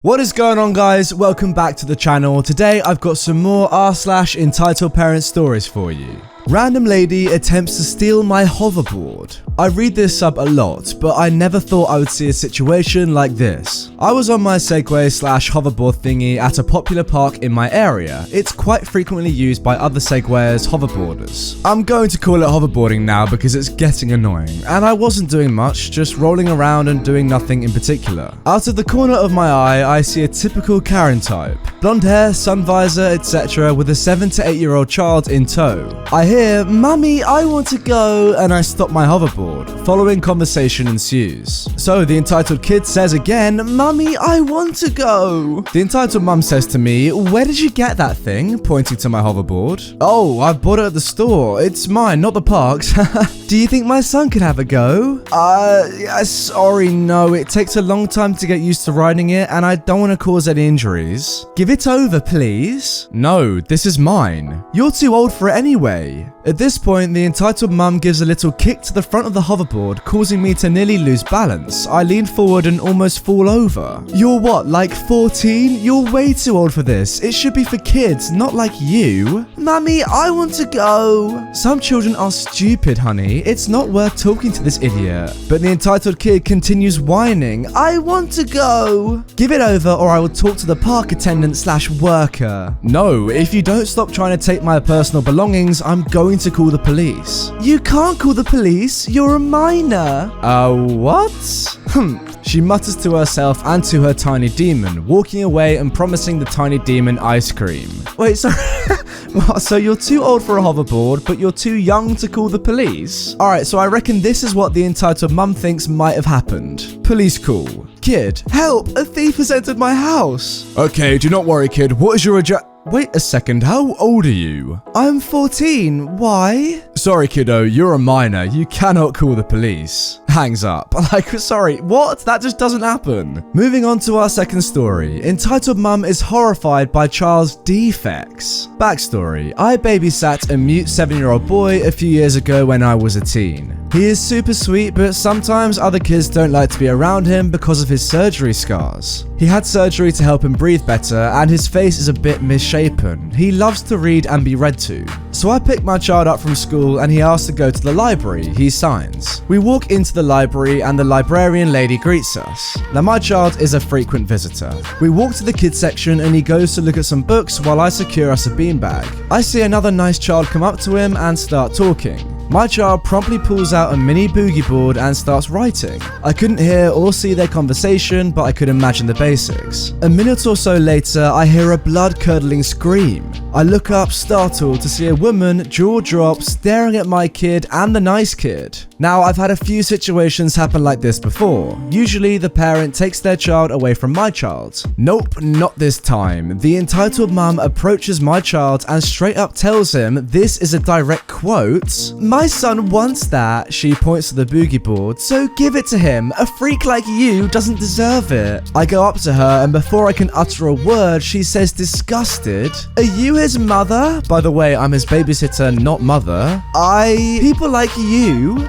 What is going on, guys? Welcome back to the channel. Today I've got some more r/EntitledParents stories for you. Random lady attempts to steal my hoverboard. I read this sub a lot, but I never thought I would see a situation like this. I was on my Segway/hoverboard thingy at a popular park in my area. It's quite frequently used by other Segwayers, hoverboarders. I'm going to call it hoverboarding now because it's getting annoying, and I wasn't doing much, just rolling around and doing nothing in particular. Out of the corner of my eye, I see a typical Karen type. Blonde hair, sun visor, etc. with a 7 to 8 year old child in tow. I hear, "Mummy, I want to go," and I stop my hoverboard. Following conversation ensues. So the entitled kid says again, "Mummy, I want to go." The entitled mum says to me, "Where did you get that thing?" pointing to my hoverboard. "Oh, I bought it at the store. It's mine, not the park's." "Do you think my son could have a go?" Sorry, no. It takes a long time to get used to riding it, and I don't want to cause any injuries. Give it over, please." "No, this is mine." "You're too old for it anyway." At this point, the entitled mum gives a little kick to the front of the hoverboard, causing me to nearly lose balance. I lean forward and almost fall over. "You're what, like 14? You're way too old for this. It should be for kids, not like you." "Mummy, I want to go." Some children are stupid, honey. It's not worth talking to this idiot. But the entitled kid continues whining, "I want to go." "Give it over or I will talk to the park attendant/worker." "No, if you don't stop trying to take my personal belongings, I'm going to call the police." "You can't call the police. You're a minor." What?" She mutters to herself and to her tiny demon, walking away and promising the tiny demon ice cream. Wait, sorry. What, so you're too old for a hoverboard, but you're too young to call the police? Alright, so I reckon this is what the entitled mum thinks might have happened. Police call. "Kid, help! A thief has entered my house." "Okay, do not worry, kid. What is your address?" "Wait a second, how old are you?" "I'm 14. Why?" "Sorry, kiddo, you're a minor. You cannot call the police." Hangs up. Sorry, what? That just doesn't happen. Moving on to our second story. Entitled mum is horrified by child's defects. Backstory. I babysat a mute 7-year-old boy a few years ago when I was a teen. He is super sweet, but sometimes other kids don't like to be around him because of his surgery scars. He had surgery to help him breathe better, and his face is a bit misshapen. He loves to read and be read to. So I pick my child up from school and he asks to go to the library. He signs. We walk into the library and the librarian lady greets us. Now my child is a frequent visitor. We walk to the kids section and he goes to look at some books while I secure us a beanbag. I see another nice child come up to him and start talking. My child promptly pulls out a mini boogie board and starts writing. I couldn't hear or see their conversation, but I could imagine the basics. A minute or so later, I hear a blood-curdling scream. I look up, startled, to see a woman, jaw drop, staring at my kid and the nice kid. Now, I've had a few situations happen like this before. Usually, the parent takes their child away from my child. Nope, not this time. The entitled mum approaches my child and straight up tells him, this is a direct quote, "My son wants that," she points to the boogie board, "so give it to him. A freak like you doesn't deserve it." I go up to her and before I can utter a word, she says disgusted, "Are you his mother?" By the way, I'm his babysitter, not mother. People like you?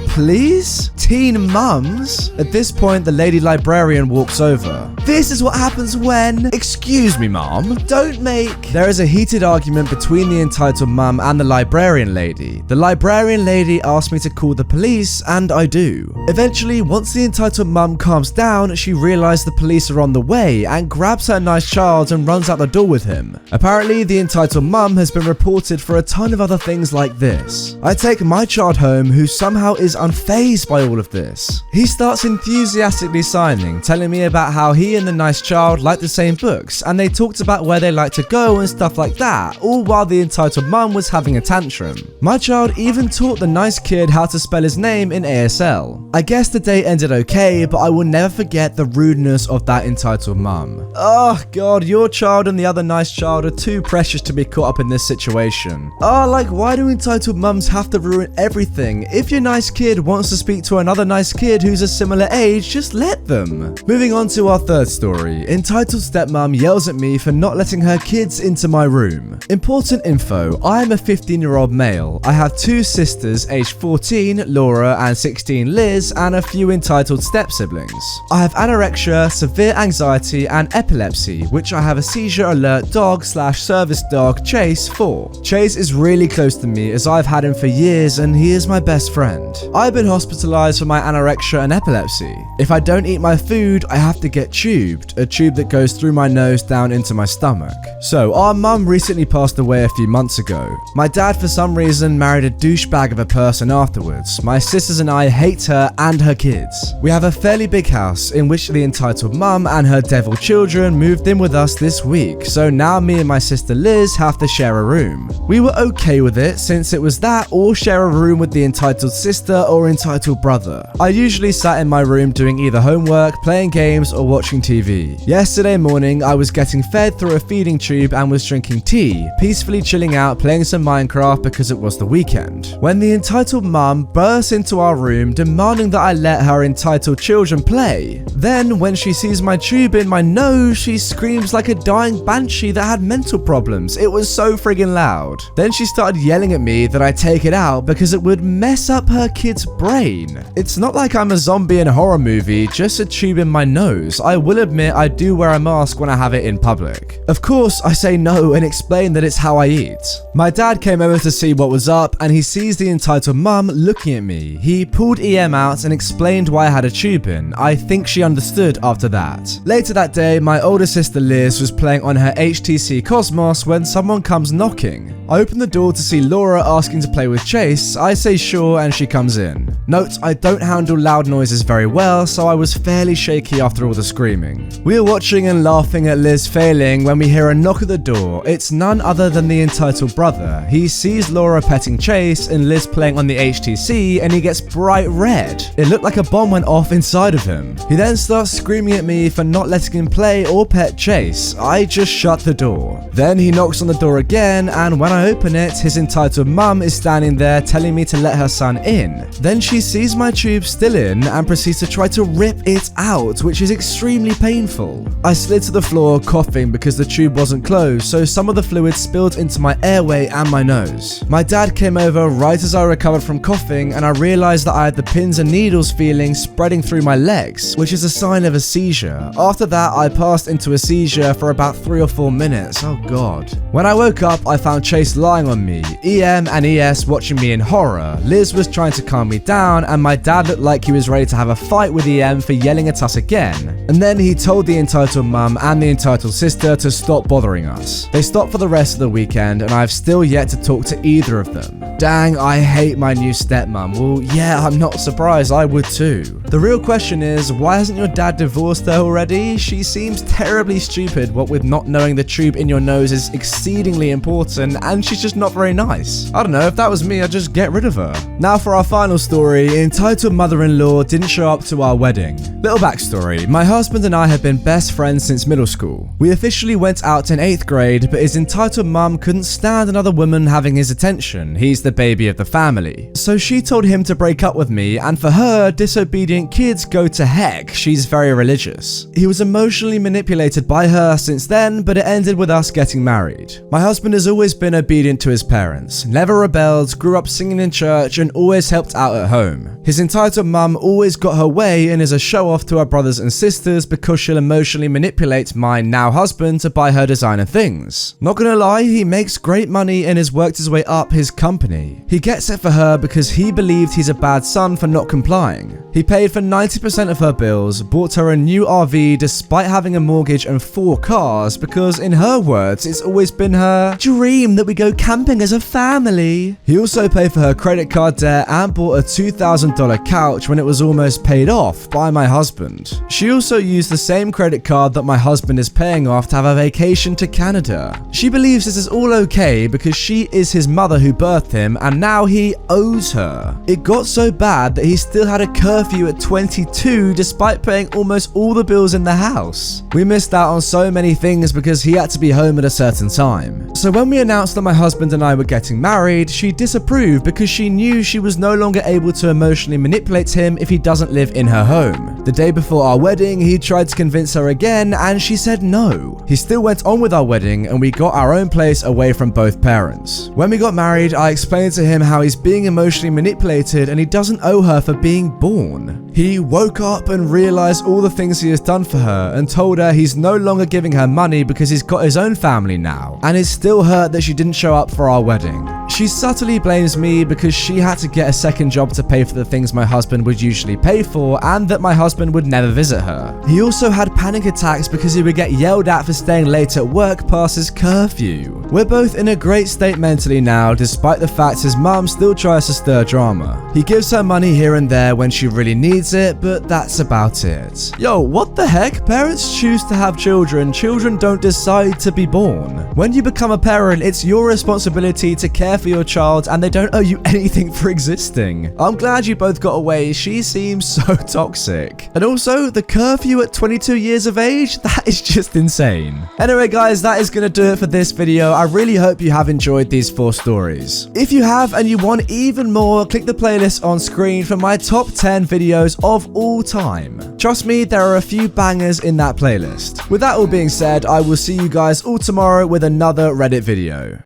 Please? Teen mums? At this point, the lady librarian walks over. "This is what happens when..." "Excuse me, mom. Don't make..." There is a heated argument between the entitled mum and the librarian lady. The librarian lady asks me to call the police, and I do. Eventually, once the entitled mum calms down, she realizes the police are on the way and grabs her nice child and runs out the door with him. Apparently, the entitled mum has been reported for a ton of other things like this. I take my child home, who somehow is unfazed by all of this. He starts enthusiastically signing, telling me about how he and the nice child like the same books, and they talked about where they like to go and stuff like that, all while the entitled mum was having a tantrum. My child even taught the nice kid how to spell his name in ASL. I guess the day ended okay, but I will never forget the rudeness of that entitled mum. Oh god, your child and the other nice child are too precious precious to be caught up in this situation. Like, why do entitled mums have to ruin everything? If your nice kid wants to speak to another nice kid who's a similar age, just let them. Moving on to our third story. Entitled stepmom yells at me for not letting her kids into my room. Important info, I am a 15-year-old male. I have two sisters aged 14, Laura, and 16, Liz, and a few entitled step-siblings. I have anorexia, severe anxiety, and epilepsy, which I have a seizure alert dog/service dog, Chase, for. Chase is really close to me as I've had him for years and he is my best friend. I've been hospitalized for my anorexia and epilepsy. If I don't eat my food, I have to get tubed, a tube that goes through my nose down into my stomach. So, our mum recently passed away a few months ago. My dad, for some reason, married a douchebag of a person afterwards. My sisters and I hate her and her kids. We have a fairly big house in which the entitled mum and her devil children moved in with us this week, so now me and my sister Liz have to share a room. We were okay with it since it was that or share a room with the entitled sister or entitled brother. I usually sat in my room doing either homework, playing games, or watching TV. Yesterday morning, I was getting fed through a feeding tube and was drinking tea, peacefully chilling out playing some Minecraft because it was the weekend, when the entitled mum bursts into our room demanding that I let her entitled children play. Then, when she sees my tube in my nose, she screams like a dying banshee that had mental problems. It was so friggin' loud. Then she started yelling at me that I take it out because it would mess up her kid's brain. It's not like I'm a zombie in a horror movie, just a tube in my nose. I will admit I do wear a mask when I have it in public. Of course, I say no and explain that it's how I eat. My dad came over to see what was up and he sees the entitled mum looking at me. He pulled EM out and explained why I had a tube in. I think she understood after that. Later that day, my older sister Liz was playing on her HTC Cosmos when someone comes knocking. I open the door to see Laura asking to play with Chase. I say sure and she comes in. Note, I don't handle loud noises very well, so I was fairly shaky after all the screaming. We are watching and laughing at Liz failing when we hear a knock at the door. It's none other than the entitled brother. He sees Laura petting Chase and Liz playing on the HTC and he gets bright red. It looked like a bomb went off inside of him. He then starts screaming at me for not letting him play or pet Chase. I just shut the door. Then he knocks on the door again, and when I open it, his entitled mum is standing there telling me to let her son in. Then she sees my tube still in and proceeds to try to rip it out, which is extremely painful. I slid to the floor coughing because the tube wasn't closed, so some of the fluid spilled into my airway and my nose. My dad came over right as I recovered from coughing, and I realized that I had the pins and needles feeling spreading through my legs, which is a sign of a seizure. After that, I passed into a seizure for about 3 or 4 minutes. Oh god. When I woke up, I found Chase lying on me, EM and ES watching me in horror. Liz was trying to calm me down, and my dad looked like he was ready to have a fight with EM for yelling at us again. And then he told the entitled mum and the entitled sister to stop bothering us. They stopped for the rest of the weekend, and I've still yet to talk to either of them. Dang, I hate my new stepmom. Well, yeah, I'm not surprised, I would too. The real question is, why hasn't your dad divorced her already? She seems terribly stupid, what with not knowing the tube in your nose is exceedingly important, and she's just not very nice. I don't know, if that was me, I'd just get rid of her. Now for our final story, entitled mother-in-law didn't show up to our wedding. Little backstory, my husband and I have been best friends since middle school. We officially went out in 8th grade, but his entitled mum couldn't stand another woman having his attention. He's the baby of the family. So she told him to break up with me, and for her, disobedient kids go to heck. She's very religious. He was emotionally manipulated by her since then, but it ended with us getting married. My husband has always been obedient to his parents, never rebelled, grew up singing in church, and always helped out at home. His entitled mum always got her way and is a show-off to her brothers and sisters because she'll emotionally manipulate my now husband to buy her designer things. Not gonna lie, he makes great money and has worked his way up his company. He gets it for her because he believed he's a bad son for not complying. He paid for 90% of her bills, bought her a new RV despite having a mortgage and 4 cars because, in her words, it's always been her dream that we go camping as a family. He also paid for her credit card debt and bought a $2,000 couch when it was almost paid off by my husband. She also used the same credit card that my husband is paying off to have a vacation to Canada. She believes this is all okay because she is his mother who birthed him and now he owes her. It got so bad that he still had a curfew at 22 despite paying almost all the bills in the house. We missed out on so many things because he had to be home at a certain certain time. So when we announced that my husband and I were getting married, she disapproved because she knew she was no longer able to emotionally manipulate him if he doesn't live in her home. The day before our wedding, he tried to convince her again and she said no. He still went on with our wedding and we got our own place away from both parents. When we got married, I explained to him how he's being emotionally manipulated and he doesn't owe her for being born. He woke up and realized all the things he has done for her and told her he's no longer giving her money because he's got his own family now, and is still hurt that she didn't show up for our wedding. She subtly blames me because she had to get a second job to pay for the things my husband would usually pay for and that my husband would never visit her. He also had panic attacks because he would get yelled at for staying late at work past his curfew. We're both in a great state mentally now, despite the fact his mum still tries to stir drama. He gives her money here and there when she really needs it, but that's about it. Yo, what the heck? Parents choose to have children. Children don't decide to be born. When you become a parent, it's your responsibility to care for your child and they don't owe you anything for existing. I'm glad you both got away. She seems so toxic. And also, the curfew at 22 years of age? That is just insane. Anyway guys, that is going to do it for this video. I really hope you have enjoyed these 4 stories. If you have and you want even more, click the playlist on screen for my top 10 videos of all time. Trust me, there are a few bangers in that playlist. With that all being said, I will see you guys all tomorrow with another Reddit video.